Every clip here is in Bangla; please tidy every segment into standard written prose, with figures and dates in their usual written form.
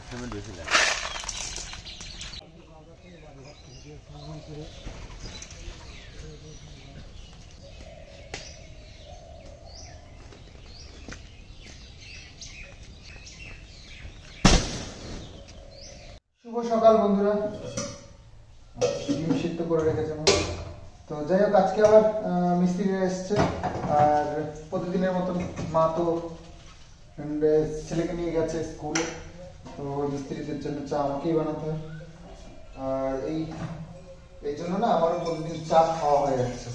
সিমেন্ট বেশি লাগে। শুভ সকাল বন্ধুরা, ডিম সিদ্ধ করে রেখেছে। তো যাই হোক, আজকে আবার মিস্ত্রিরা এসছে। আর প্রতিদিনের মতন মা তো ছেলেকে নিয়ে গেছে স্কুলে, তো মিস্ত্রিদের জন্য চা আমাকেই বানাতে হয়। আর এই জন্য না আমারও প্রতিদিন চা খাওয়া হয়ে যাচ্ছে।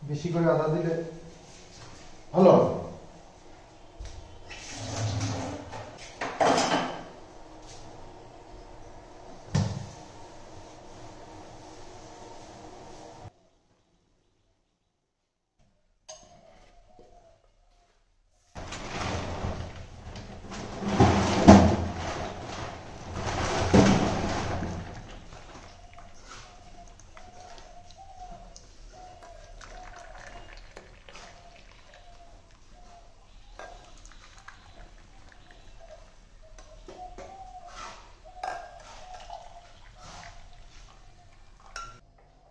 বেশি করে আদা দিলে ভালো।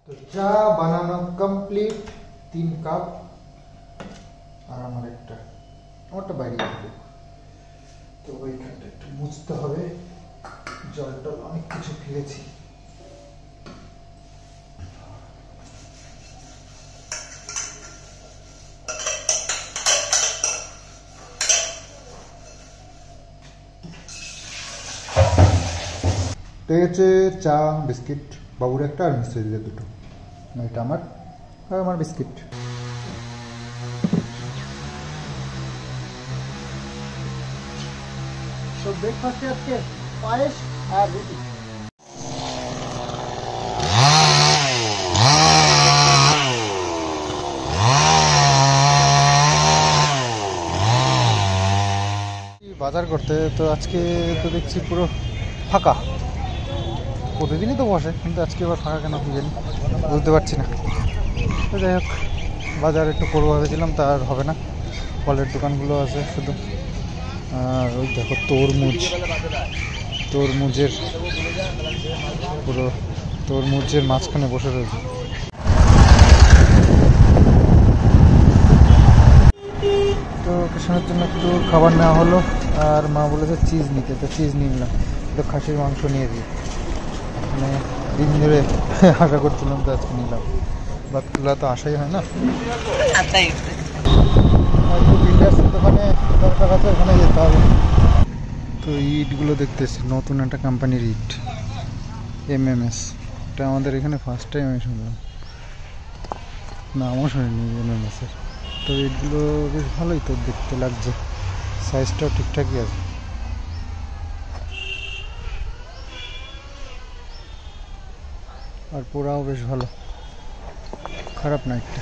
তো চা বানানো কমপ্লিট, 3 কাপ। আর আমারটা বাইরে যাবে, তো ওইখানটা একটু মুছতে হবে। জলটা অনেক কিছু ফেলেছি। তো হচ্ছে চা, বিস্কিট, বাবুর একটা আর মিস্ত্রিদের দুটো। এটা আমার আর আমার বিস্কিট। তো ব্রেকফাস্টে আজকে পায়েস আর রুটি। বাজার করতে তো আজকে তো দেখছি পুরো ফাঁকা। প্রতিদিনই তো বসে, কিন্তু আজকে আবার ফাঁকা কেন কি জানি, বুঝতে পারছি না। তো যাই হোক, বাজার একটু করবো ভেবেছিলাম, তা আর হবে না। ফলের দোকানগুলো আছে শুধু। আর ওই দেখো তরমুজের পুরো তরমুজের মাঝখানে বসে রয়েছে। তো কৃষ্ণের জন্য একটু খাবার নেওয়া হলো। আর মা বলেছে চিজ নিতে, তো চিজ নিলাম। তো খাসির মাংস নিয়ে দিই, মানে দিন ধরে আশা করছিলাম, তো আজকে নিলাম। ভাতগুলো তো আশাই হয় না। দোকানে দরকার আছে, ওখানে যেতে হবে। তো ইটগুলো দেখতেছি, নতুন একটা কোম্পানির ইট, MMS। এটা আমাদের এখানে ফার্স্ট টাইম আমি শুনলাম, না আমার শুনিনি MMS এর। তো ইটগুলো বেশ ভালোই তো দেখতে লাগছে, সাইজটাও ঠিকঠাকই আছে। আর পোড়াও বেশ ভালো, খারাপ না একটা।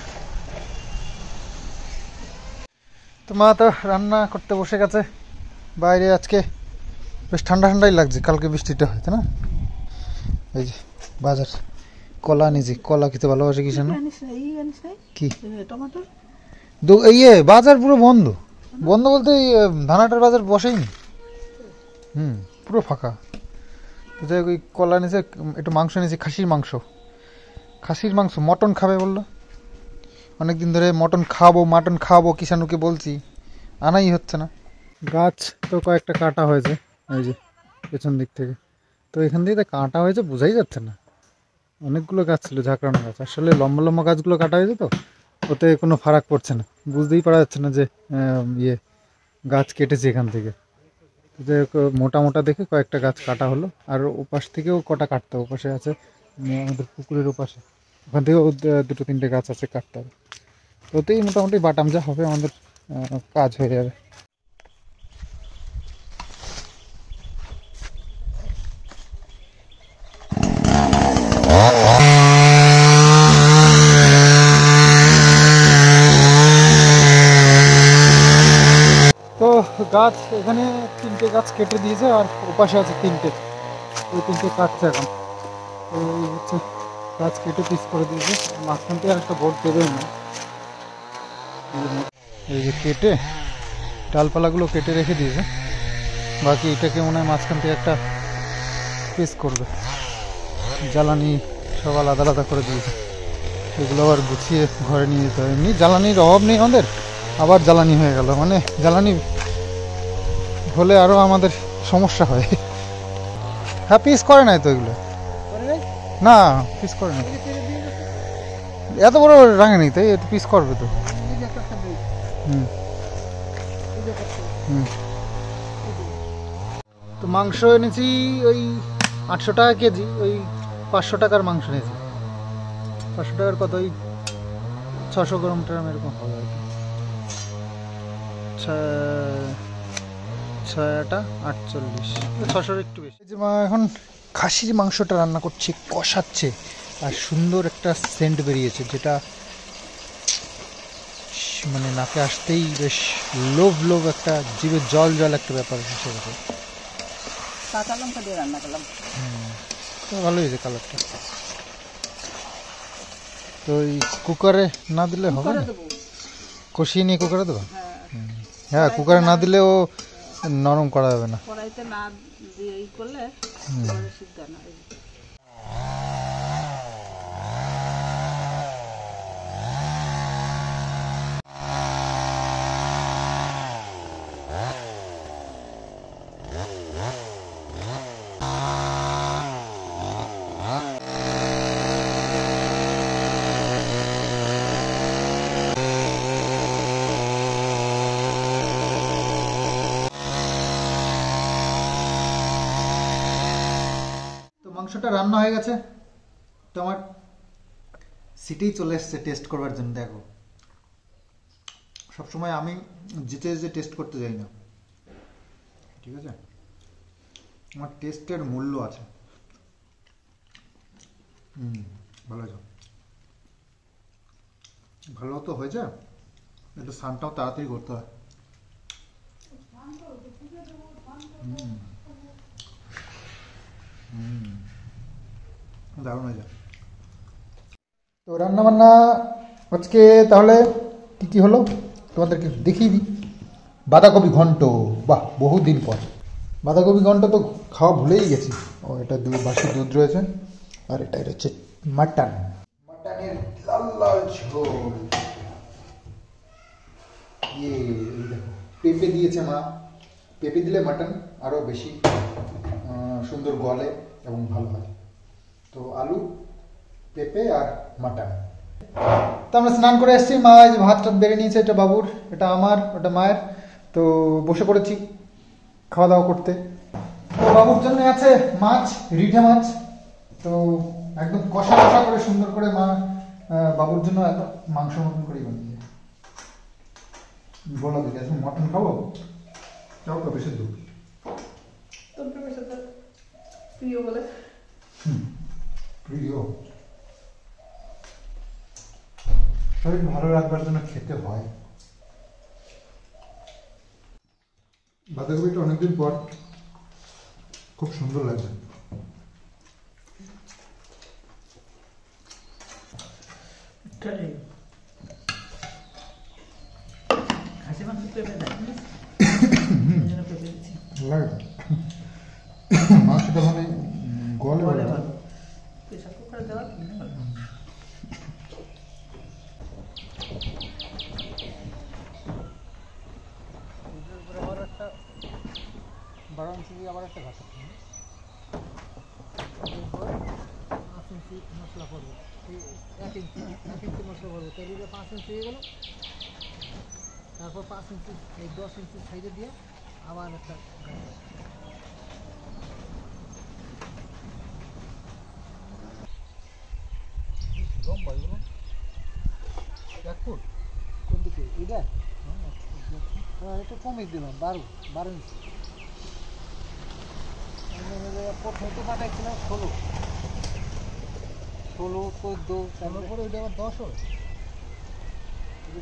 তো মা তো রান্না করতে বসে গেছে বাইরে। আজকে বেশ ঠান্ডা ঠান্ডাই লাগছে, কালকে বৃষ্টিটা হয়তো না। এই যে বাজার, কলা নিয়েছি। কলা খেতে ভালোবাসে কি না কি বাজার পুরো বন্ধ। বন্ধ বলতে ধানাটার বাজার বসেইনি, পুরো ফাঁকা। তো যাই ওই কলা নিয়েছে, একটু মাংস নিয়েছি, খাসির মাংস। মটন খাবে বললো, অনেকদিন ধরে মাটন খাবো কিষানুকে বলছি, আনাই হচ্ছে না। গাছ তো কয়েকটা কাটা হয়েছে, এই যে পেছন দিক থেকে। তো এখান দিয়ে কাটা হয়েছে বোঝাই যাচ্ছে না। অনেকগুলো গাছ ছিল, ঝাঁকড়ানো গাছ। আসলে লম্বা লম্বা গাছগুলো কাটা হয়েছে, তো ওতে কোনো ফারাক পড়ছে না, বুঝতেই পারা যাচ্ছে না যে গাছ কেটেছে এখান থেকে। যে মোটা মোটা দেখে কয়েকটা গাছ কাটা হলো। আর ওপাশ থেকেও কটা কাটতে হবে, ওপাশে আছে আমাদের পুকুরের ওপাশে, ওখান থেকেও 2-3টে গাছ আছে কাটতে হবে। ওতেই মোটামুটি বাটাম যা হবে আমাদের কাজ হয়ে যাবে। তো গাছ এখানে 3 তিনটে গাছ কেটে দিয়েছে আর ওপাশে আছে তিনটে, ওই তিনটে কাটছে এখন। তো এই হচ্ছে গাছ কেটে পিস করে দিয়েছে, মাঝখান থেকে আর একটা বোর্ড দেবেই না। এই যে কেটে ডালপালাগুলো কেটে রেখে দিয়েছে, বাকি এটাকে মনে হয় মাঝখান থেকে একটা পিস করবে। জ্বালানি সব আলাদা আলাদা করে দিয়েছে, এগুলো আবার গুছিয়ে ঘরে নিয়ে যেতে হয়। এমনি জ্বালানির অভাব নেই আমাদের, আবার জ্বালানি হয়ে গেল, মানে জ্বালানি হলে আরও আমাদের সমস্যা হয়। হ্যাঁ পিস করে নাই তো এগুলো, না পিস করে নাই, এত বড় রাঙে নেই তাই একটু পিস করবে তো। হুম হুম। তো মাংস এনেছি ওই 800 টাকা কেজি, ওই 500 টাকার মাংস নিয়েছি। 500 টাকার কত, ওই 600 গ্রাম ট্রাম এরকম হবে আর কি। 6টা 48, 600 একটু বেশি। যে মা এখন খাসির মাংসটা রান্না করছে, কষাচ্ছে, আর সুন্দর একটা সেন্ট বেরিয়েছে, যেটা মানে নাকে আসতেই বেশ লোভ লোভ একটা, জিভে জল জল একটা ব্যাপার হিসেবে। কাঁচা লঙ্কা দিয়ে রান্না করলাম। তো ভালো হয়েছে কালারটা। তো এই কুকারে না দিলে হবে না, কষিয়ে নিয়ে কুকারে দেবো। হ্যাঁ কুকারে না দিলেও নরম করা যাবে না, কড়াইতে না দিয়ে ই করলে সিদ্ধ না। মাংসটা রান্না হয়ে গেছে, তো আমার সিটেই চলে এসছে টেস্ট করবার জন্য। দেখো সবসময় আমি জিতে যে টেস্ট করতে যাই না, ঠিক আছে, আমার টেস্টের মূল্য আছে। ভালো হয়েছে, ভালো তো হয়েছে, একটু স্নানটাও তাড়াতাড়ি করতে হয়। দারুণ হয়েছে। তো রান্না বান্না আজকে তাহলে কি কি হলো তোমাদেরকে দেখিয়ে দিই। বাঁধাকপি ঘন্ট, বাহ বহুদিন পর। বাঁধাকপি ঘন্ট তো খাওয়া ভুলেই গেছি। ও এটা বাসি দুধ রয়েছে, আর এটা হচ্ছে মাটন, মাটনের লাল লাল ঝোল। দেখো পেঁপে দিয়েছে মা, পেঁপে দিলে মাটন আরও বেশি সুন্দর গলে এবং ভালো হয়। তো আলু, পেঁপে আর মাটন। তো আমরা স্নান করে এসেছি, মা এই যে ভাত টাত বেড়ে নিয়েছে, এটা বাবুর, এটা আমার, ওটা মায়ের। তো বসে পড়েছি খাওয়া দাওয়া করতে। তো বাবুর জন্য আছে মাছ, রিঠে মাছ, তো একদম কষা কষা করে সুন্দর করে মা বাবুর জন্য একদম মাংস মটন করেই বানিয়েছে। বলো দিদি আজকে মটন খাবো, যাও তো বেশি দূর প্রিয় বলে। প্রিয়, শরীর ভালো রাখবার জন্য খেতে হয়। বাঁধাকপিটা অনেকদিন পর খুব সুন্দর লাগছে। মাংসটা মানে গলে ভালো। প্রেসার কুকারে দেওয়া একটা 12 ইঞ্চি আবার একটা ঘাস আছে, 5 ইঞ্চি মশলা করবো, 1 ইঞ্চি মশলা করবো, তৈরিতে 5 ইঞ্চি হয়ে গেল। তারপর 5 ইঞ্চি এই 10 ইঞ্চি সাইডে দিয়ে আবার একটা লম্বা, এগুলো 1 ফুট। কোন দিকে এটা? একটু কমে দিলাম, 12 ইঞ্চি। প্রথমে তো পাঠাইছিলাম 16, 14, তারপরে ওইটা আবার 10 হয়,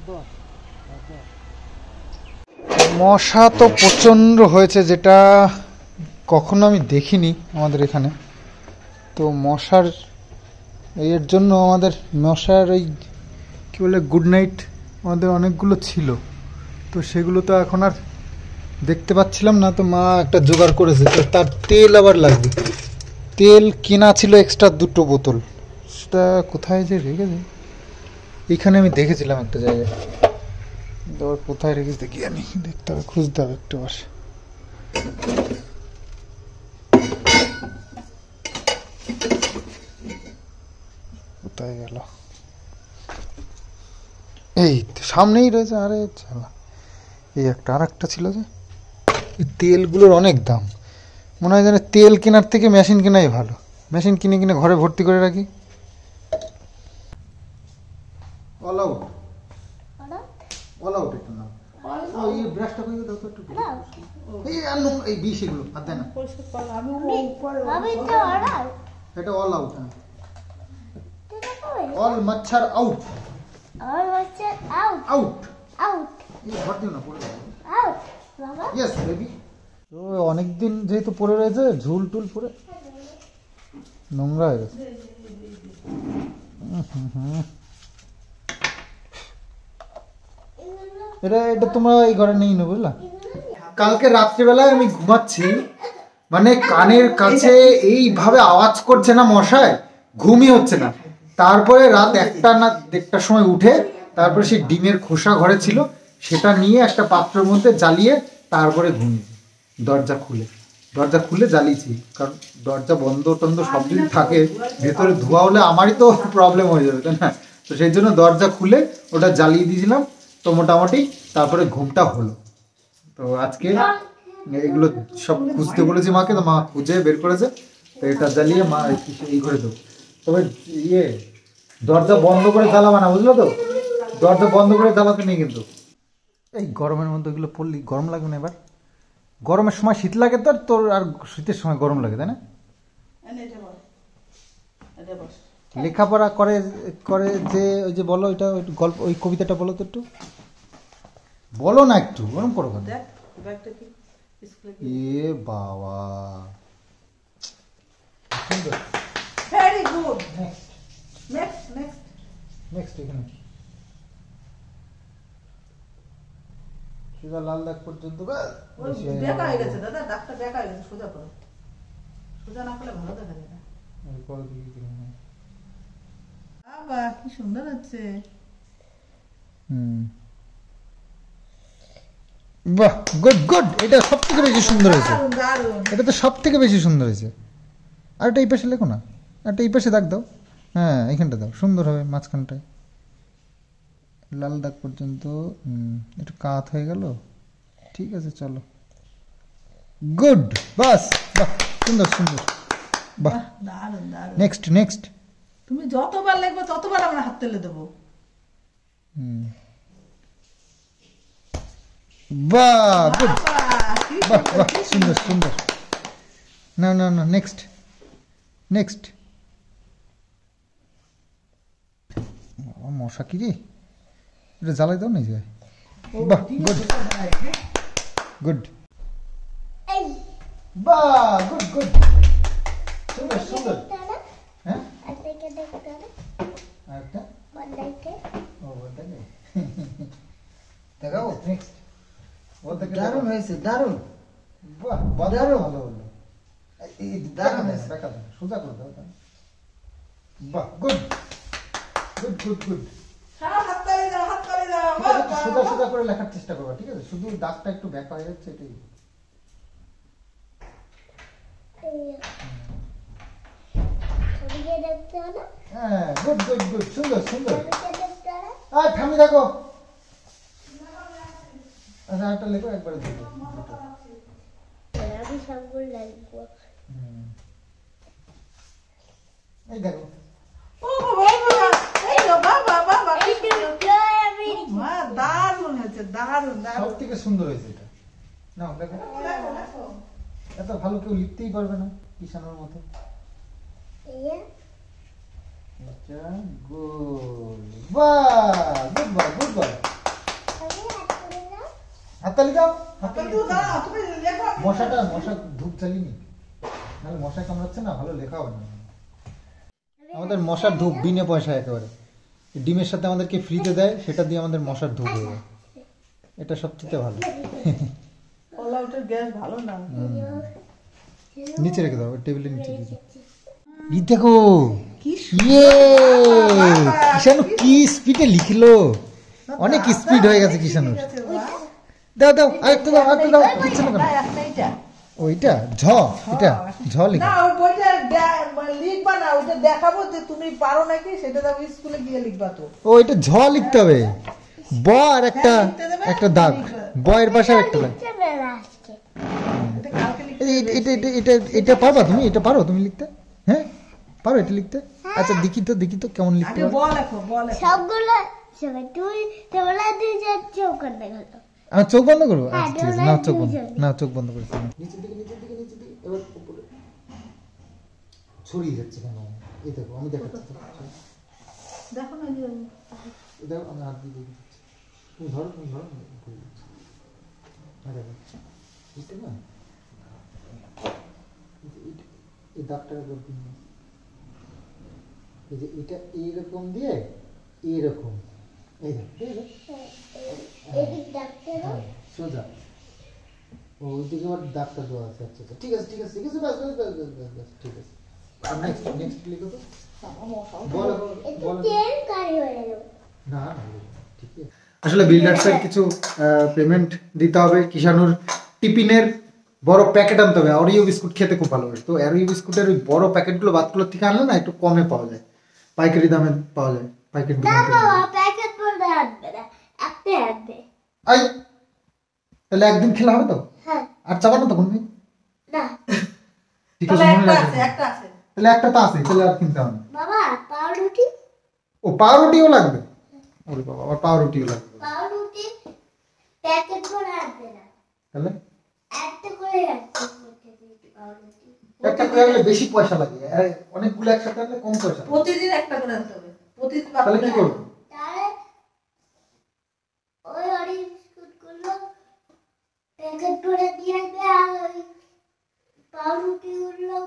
10। মশা তো প্রচণ্ড হয়েছে, যেটা কখনো আমি দেখিনি আমাদের এখানে। তো মশার এর জন্য আমাদের মশার ওই কী বলে গুড নাইট আমাদের অনেকগুলো ছিল, তো সেগুলো তো এখন আর দেখতে পাচ্ছিলাম না। তো মা একটা জোগাড় করেছে, তো তার তেল আবার লাগবে। তেল কেনা ছিল এক্সট্রা 2 বোতল, সেটা কোথায় যে রেখেছে, এইখানে আমি দেখেছিলাম একটা জায়গায়। আবার কোথায় রেখেছে দেখি, আমি দেখতে হবে, খুঁজতে হবে একটু বসে। কোথায় গেল, এই তো সামনেই রয়েছে। আরে চালা, এই একটা আর একটা ছিল যে। এই তেলগুলোর অনেক দাম, মনে হয় যেন তেল কেনার থেকে মেশিন কেনাই ভালো। মেশিন কিনে কিনে ঘরে ভর্তি করে রাখি। অল আউট, অল আউট এটা নাম। এই ব্রাশটা কই দাও তো একটু। এই আনু এই বিষ এগুলো হাত দেয় না। এটা অল আউট, হ্যাঁ অল মচ্ছর আউট। আউট এই ভর দিও না, পড়ে যাবে। Yes baby. তো অনেকদিন যেহেতু পড়ে রয়েছে, ঝুল টুল পড়ে নোংরা হয়ে গেছে। এটা এটা তোমরা এই ঘরে নেই না, বুঝলা? কালকে রাত্রিবেলায় আমি ঘুমাচ্ছি, মানে কানের কাছে এইভাবে আওয়াজ করছে না মশায়, ঘুমই হচ্ছে না। তারপরে রাত 1টার সময় উঠে, তারপরে সেই ডিমের খোসা ঘরে ছিল, সেটা নিয়ে একটা পাত্রের মধ্যে জ্বালিয়ে তারপরে ঘুমিয়েছি। দরজা খুলে জ্বালিয়েছি, কারণ দরজা বন্ধ টন্ধ সব যদি থাকে ভেতরে ধোয়া হলে আমারই তো প্রবলেম হয়ে যাবে, তাই না? তো সেই জন্য দরজা খুলে ওটা জ্বালিয়ে দিয়েছিলাম। তো মোটামুটি তারপরে ঘুমটা হলো। তো আজকে এগুলো সব খুঁজতে বলেছি মাকে, তো মা খুঁজে বের করেছে। তো এটা জ্বালিয়ে মা এই করে দেবো। তবে দরজা বন্ধ করে জ্বালাবা না, বুঝলো তো? দরজা বন্ধ করে জ্বালাতে নেই কিন্তু। এই গরমের মধ্যে এগুলো পড়লি গরম লাগবে না? এবার গরমের সময় শীত লাগে, তোর আর শীতের সময় গরম লাগে, তাই না? লেখাপড়া করে করে যে ওই যে বলো, এটা গল্প, ওই কবিতাটা বলো তো একটু, বলো না, একটু গরম করো। এ বাবা, very good. Next next next এখানে সোজা লাল দাগ পর্যন্ত। দেখা হয়ে গেছে দাদা, দাগটা দেখা হয়ে গেছে। সোজা করো, সোজা না করলে ভালো দেখা যায় না। বাবা কি সুন্দর হচ্ছে। বাহ, গুড গুড। এটা সব থেকে বেশি সুন্দর হয়েছে, এটা তো সব থেকে বেশি সুন্দর হয়েছে। আর এটা এই পাশে লেখো না, একটা এই পাশে দাগ দাও। হ্যাঁ এইখানটা দাও, সুন্দর হবে মাঝখানটায় লাল দাগ পর্যন্ত। একটু কাত হয়ে গেল, ঠিক আছে চলো, গুড। বাস, বাহ, সুন্দর সুন্দর, বাহ, দারুন দারুন। Next next. তুমি যতবার লিখবে ততবার আমরা হাত তেলে দেবো। বাহ, গুড, বাহ বাহ, সুন্দর সুন্দর। না না না, নেক্সট নেক্সট। মশা কি রে, এটা জ্বালাই দাও না। যায়, বাহ, গুড গুড, বাহ, গুড গুড, সুন্দর সুন্দর। হ্যাঁ আরেকটা, ও বলতে দেখাও। নেক্সট, দারুণ হয়েছে, দারুণ। বাহ, দারুণ, ভালো হলো। এই দারুণ হয়েছে, দেখা দাও, সোজা করে দাও। বাহ, গুড গুড গুড গুড। হাত তালি দাও, হাত তালি দাও। সোজা সোজা করে লেখার চেষ্টা করবা, ঠিক আছে? শুধু দাগটা একটু ব্যাক হয়ে যাচ্ছে, এটাই। হ্যাঁ, গুড গুড গুড, সুন্দর সুন্দর। আর থামি দেখো। আচ্ছা একটা লেখো, একবারে দেখো। এই দেখো, ও বাবা, এই বাবা বাবা বাবা, মা দারুণ হয়েছে, দারুণ সব দারুণ। থেকে সুন্দর হয়েছে এটা। নাও দেখো, এত ভালো কেউ লিখতেই পারবে না কিষানোর মতো। এটা গুড, বাহ, গুড বয়, গুড বয়। হাততালি দাও। কিন্তু দাঁড়াও, তুমি লেখো। মশা ধূপ চালিনি, নাহলে মশা কামড়াচ্ছে না, ভালো লেখা হবে না। আমাদের মশার ধূপ বিনে পয়সায় একেবারে, ডিমের সাথে আমাদেরকে ফ্রিতে দেয়, সেটা দিয়ে আমাদের মশার ধূপ হয়ে যায়, এটা সবচেয়ে ভালো। অল আউটের গ্যাস ভালো না। নিচে রেখে দাও, টেবিলের নিচে দিয়ে দাও। এই দেখো কি ইয়ে, কিষানু কি স্পিডে লিখলো, অনেক স্পিড হয়ে গেছে কিষানুর। দাও দাও, আরেকটু দাও, আরেকটু দাও, দিচ্ছে না কেন? ওইটা ঝ, এটা ঝ লিখো। না ওই বইটা লিখবা না, ওইটা দেখাবো যে তুমি পারো নাকি, সেটা তো স্কুলে গিয়ে লিখবা তো। ও এটা ঝ লিখতে হবে, ব আর একটা একটা দাগ, ব এর পাশে আর একটা দাগ। এটা কালকে লিখতে এটা এটা এটা এটা পারবা তুমি? এটা পারো তুমি লিখতে? হ্যাঁ পারো এটা লিখতে? আচ্ছা দেখি তো কেমন লিখতে আগে পারো। বল লেখো, বল লেখো। সবগুলো সবাই তুই তোমরা দুজন চোখ করতে গেল। আমার চোখ বন্ধ করবো? হ্যাঁ, আচ্ছা ঠিক আছে, তোমরা নাও চোখ বন্ধ, দুজন। নাও চোখ বন্ধ করেছি। নিচের দিকে এবার উপরে ছড়িয়ে যাচ্ছে কেন? এই দেখো আমি দেখাচ্ছি, দেখো না যে দেখো আমি হাত দিয়ে দিচ্ছি, তুমি ধরো আমি করে দিচ্ছি। হ্যাঁ দেখো এটা না, এই দাগটা একবার দিন, এই যে এটা এইরকম দিয়ে এইরকম, এই দেখো এদিক ডাক্তার হ্যাঁ সোজা, ওইদিকে আবার দাগটা দেওয়া আছে। আচ্ছা আচ্ছা ঠিক আছে ঠিক আছে ঠিক আছে, ব্যাস ব্যাস ব্যাস ব্যাস ব্যাস ব্যাস ঠিক আছে। নেক্সট নেক্সট লিখো তো, বলো একটু বলো। তেল কারি হয়ে গেল। না না ঠিক আছে। আসলে বিল্ডার্সের কিছু পেমেন্ট দিতে হবে। কিষানুর টিফিনের বড় প্যাকেট আনতে হবে, অরিও বিস্কুট খেতে খুব ভালো লাগে, তো অরিও বিস্কুটের ওই বড় প্যাকেটগুলো বাতগুলোর থেকে আনলে না একটু কমে পাওয়া যায়, পাইকারি দামে পাওয়া যায়, পাইকারি না দামে। বাবা প্যাকেট পড়ে আসবে না, একটা আসবে। আই তাহলে একদিন খেলে হবে তো? হ্যাঁ আর চাবা না তো কোনদিন? না ঠিক তাহলে আছে মনে একটা রাখবে। আছে, একটা আছে। তাহলে একটা তো আছে, তাহলে আর কিনতে হবে না। বাবা পাউরুটি ও পাউরুটিও লাগবে? ওরে বাবা, আবার পাউরুটিও লাগবে, পাউরুটি প্যাকেট পড়ে আসবে না, তাহলে একটা করে আসবে পাউরুটি। একটা করে আনলে বেশি পয়সা লাগে, আর অনেকগুলো একসাথে আনলে কম পয়সা লাগে। প্রতিদিন একটা করে আনতে হবে, প্রতিদিন তাহলে কি করবো? তাহলে ওই অরিও বিস্কুটগুলো প্যাকেট ভরে দিয়ে আসবে, আর ওই পাউরুটিগুলো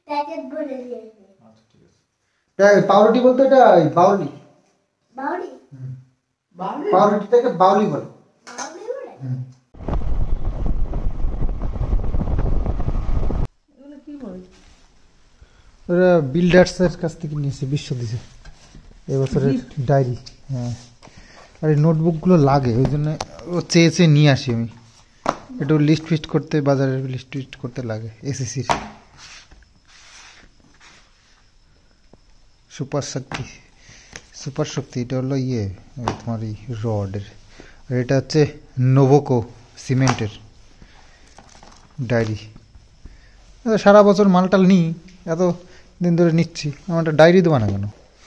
প্যাকেট ভরে দিয়ে আসবে। আচ্ছা ঠিক আছে। তাই পাউরুটি বলতে এটা বাউলি, বাউরি বাবরে, পাউরুটিটাকে বাউলি বলে। বাউরি বলে এগুলো কি বলে? ওরা বিল্ডার্সের কাছ থেকে নিয়েছে, বিশ্ব দিছে এবছরের ডায়েরি। হ্যাঁ আর এই নোটবুকগুলো লাগে, ওই জন্য ও চেয়ে নিয়ে আসি আমি, একটু লিস্ট ফিস্ট করতে, বাজারের লিস্ট ফিস্ট করতে লাগে। এসএসসির সুপার শক্তি এটা হলো ইয়ে ওই তোমার এই রডের, আর এটা হচ্ছে নোভোকো সিমেন্টের ডায়েরি। সারা বছর মালটাল নিই, এত দিন ধরে নিচ্ছি, আমার একটা ডায়েরি দেবো না কেন?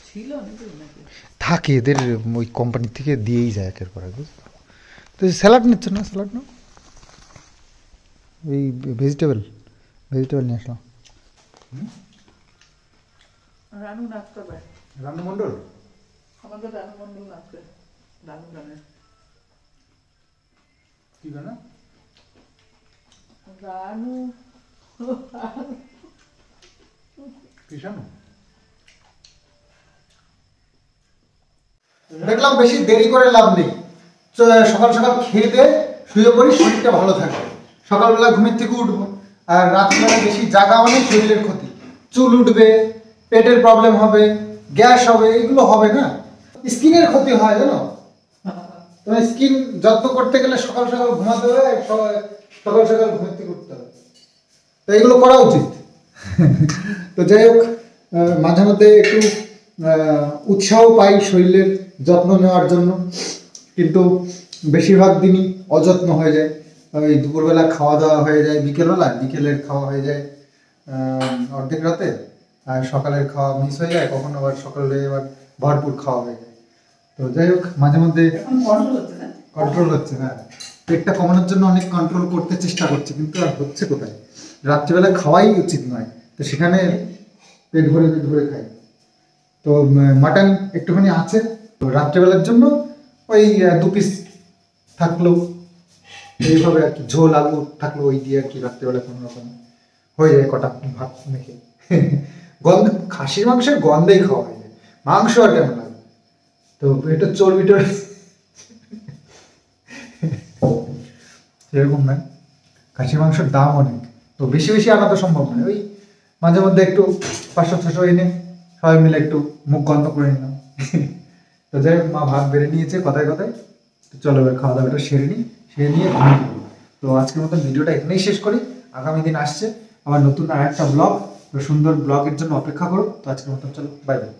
ছিল নাকি নাকি? থাকে এদের, ওই কোম্পানি থেকে দিয়েই যায় একের পর এক, বুঝছো তো? স্যালাড নিচ্ছ না? স্যালাড নাও, এই ভেজিটেবল নিয়ে আসলাম। রানু নাচ করবে, রানু মণ্ডল আমাদের রানু মন্ডল নাচ করে, রানু গানে, কি গানা? রানু কিষানু দেখলাম বেশি দেরি করে লাভ নেই, সকাল সকাল খেয়ে দিয়ে শুয়ে পড়ি, শরীরটা ভালো থাকে। সকালবেলা ঘুমের থেকে উঠবো, আর রাত্রিবেলা বেশি জাগা মানে শরীরের ক্ষতি, চুল উঠবে, পেটের প্রবলেম হবে, গ্যাস হবে, এগুলো হবে না, স্কিনের ক্ষতি হয় জানো। তোমার স্কিন যত্ন করতে গেলে সকাল সকাল ঘুমাতে হবে, সকাল সকাল ঘুমের থেকে উঠতে হবে, তো এগুলো করা উচিত। তো যাই হোক, মাঝে মধ্যে একটু উৎসাহ পাই শরীরের যত্ন নেওয়ার জন্য, কিন্তু বেশিরভাগ দিনই অযত্ন হয়ে যায়। ওই দুপুরবেলা খাওয়া দাওয়া হয়ে যায় বিকেলবেলা, বিকেলের খাওয়া হয়ে যায় অর্ধেক রাতে, আর সকালের খাওয়া মিস হয়ে যায়, কখনো আবার সকালে আবার ভরপুর খাওয়া হয়ে যায়। তো যাই হোক, মাঝে মধ্যে এখন কন্ট্রোল হচ্ছে না? কন্ট্রোল হচ্ছে, হ্যাঁ পেটটা কমানোর জন্য অনেক কন্ট্রোল করতে চেষ্টা করছে, কিন্তু আর হচ্ছে কোথায়? রাত্রিবেলা খাওয়াই উচিত নয়, তো সেখানে পেট ভরে খাই। তো মাটন একটুখানি আছে, তো রাত্রিবেলার জন্য ওই 2 পিস থাকলো, এইভাবে আর কি ঝোল আলু থাকলো ওই দিয়ে আর কি রাত্রেবেলা কোনো রকম হয়ে যায় কটা ভাত মেখে। গন্ধ খাসির মাংসের গন্ধেই খাওয়া হয়ে যায়, মাংস আর কেমন লাগে। তো এটা চর্বি টর্বি সেরকম নয়, খাসির মাংসের দাম অনেক, তো বেশি বেশি আনা তো সম্ভব নয়। ওই মাঝে মধ্যে একটু 500-600 এনে সবাই মিলে একটু মুখ গন্ধ করে নিলাম। তো যাই হোক, মা ভাত বেড়ে নিয়েছে কথায় কথায়, তো চলো এবার খাওয়া দাওয়াটা সেরে নিই, সেরে নিয়ে ঘুমিয়ে পড়বো। তো আজকের মতন ভিডিওটা এখানেই শেষ করি, আগামী দিন আসছে আবার নতুন আর একটা ব্লগ, তো সুন্দর ব্লগের জন্য অপেক্ষা করো। তো আজকের মতন চলো, বাই বাই।